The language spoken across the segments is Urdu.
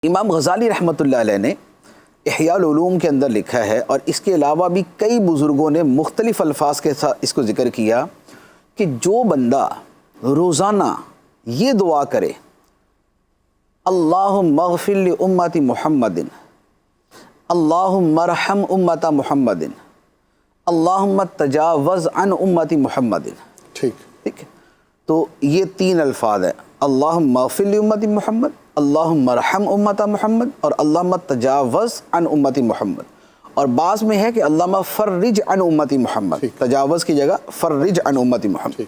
امام غزالی رحمۃ اللہ علیہ نے احیاء العلوم کے اندر لکھا ہے، اور اس کے علاوہ بھی کئی بزرگوں نے مختلف الفاظ کے ساتھ اس کو ذکر کیا کہ جو بندہ روزانہ یہ دعا کرے اللہم اغفر لامت محمد، اللہم ارحم امت محمد، اللہم تجاوز عن امت محمد، ٹھیک ہے، تو یہ تین الفاظ ہیں، اللہم اغفر لامت محمد، اللہم ارحم امت محمد، اور اللہم تجاوز عن امت محمد۔ اور بعض میں ہے کہ اللہم فرج عن امت محمد، تجاوز کی جگہ فرج عن امت محمد۔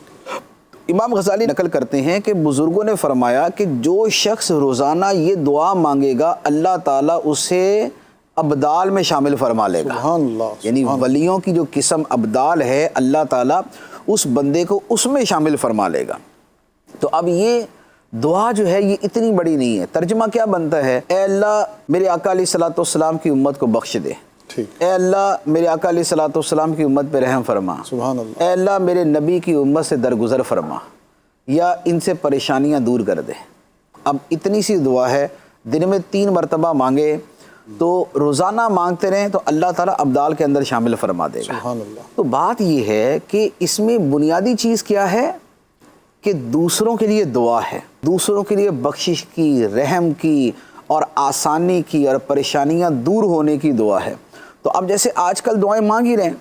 امام غزالی نقل کرتے ہیں کہ بزرگوں نے فرمایا کہ جو شخص روزانہ یہ دعا مانگے گا اللہ تعالیٰ اسے ابدال میں شامل فرما لے گا۔ سبحان اللہ، یعنی ولیوں کی جو قسم ابدال ہے اللہ تعالیٰ اس بندے کو اس میں شامل فرما لے گا۔ تو اب یہ دعا جو ہے یہ اتنی بڑی نہیں ہے۔ ترجمہ کیا بنتا ہے؟ اے اللہ میرے آقا علیہ الصلوۃ والسلام کی امت کو بخش دے، اے اللہ میرے آقا علیہ الصلوۃ والسلام کی امت پہ رحم فرما، سبحان اللہ، اے اللہ میرے نبی کی امت سے درگزر فرما، یا ان سے پریشانیاں دور کر دے۔ اب اتنی سی دعا ہے، دن میں 3 مرتبہ مانگے تو روزانہ مانگتے رہیں تو اللہ تعالیٰ ابدال کے اندر شامل فرما دے گا۔ سبحان اللہ۔ تو بات یہ ہے کہ اس میں بنیادی چیز کیا ہے کہ دوسروں کے لیے دعا ہے، دوسروں کے لیے بخشش کی، رحم کی اور آسانی کی اور پریشانیاں دور ہونے کی دعا ہے۔ تو اب جیسے آج کل دعائیں مانگ ہی رہیں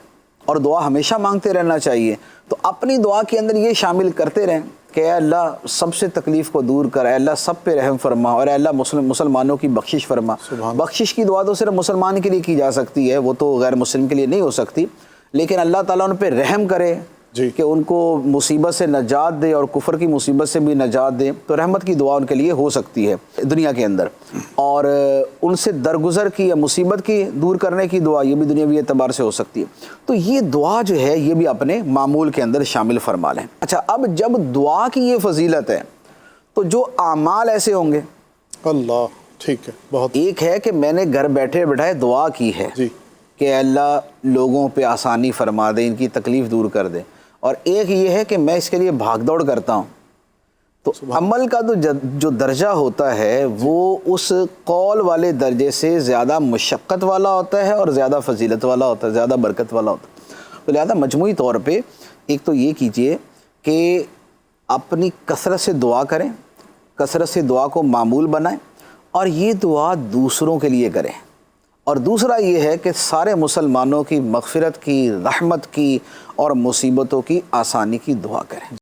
اور دعا ہمیشہ مانگتے رہنا چاہیے، تو اپنی دعا کے اندر یہ شامل کرتے رہیں کہ اے اللہ سب سے تکلیف کو دور کر، اے اللہ سب پہ رحم فرما، اور اے اللہ مسلمانوں کی بخشش فرما۔ بخشش کی دعا تو صرف مسلمان کے لیے کی جا سکتی ہے، وہ تو غیر مسلم کے لیے نہیں ہو سکتی، لیکن اللہ تعالیٰ ان پہ رحم کرے کہ ان کو مصیبت سے نجات دے اور کفر کی مصیبت سے بھی نجات دے، تو رحمت کی دعا ان کے لیے ہو سکتی ہے دنیا کے اندر، اور ان سے درگزر کی یا مصیبت کی دور کرنے کی دعا یہ بھی دنیاوی اعتبار سے ہو سکتی ہے۔ تو یہ دعا جو ہے یہ بھی اپنے معمول کے اندر شامل فرما لیں۔ اچھا، اب جب دعا کی یہ فضیلت ہے تو جو اعمال ایسے ہوں گے، اللہ، ٹھیک ہے، بہت ایک ہے کہ میں نے گھر بیٹھے بیٹھائے دعا کی ہے کہ اے اللہ لوگوں پہ آسانی فرما دے، ان کی تکلیف دور کر دے، اور ایک یہ ہے کہ میں اس کے لیے بھاگ دوڑ کرتا ہوں۔ تو عمل کا تو جو درجہ ہوتا ہے وہ اس قول والے درجے سے زیادہ مشقت والا ہوتا ہے اور زیادہ فضیلت والا ہوتا ہے، زیادہ برکت والا ہوتا ہے۔ تو لہذا مجموعی طور پہ ایک تو یہ کیجئے کہ اپنی کثرت سے دعا کریں، کثرت سے دعا کو معمول بنائیں، اور یہ دعا دوسروں کے لیے کریں، اور دوسرا یہ ہے کہ سارے مسلمانوں کی مغفرت کی، رحمت کی اور مصیبتوں کی آسانی کی دعا کریں۔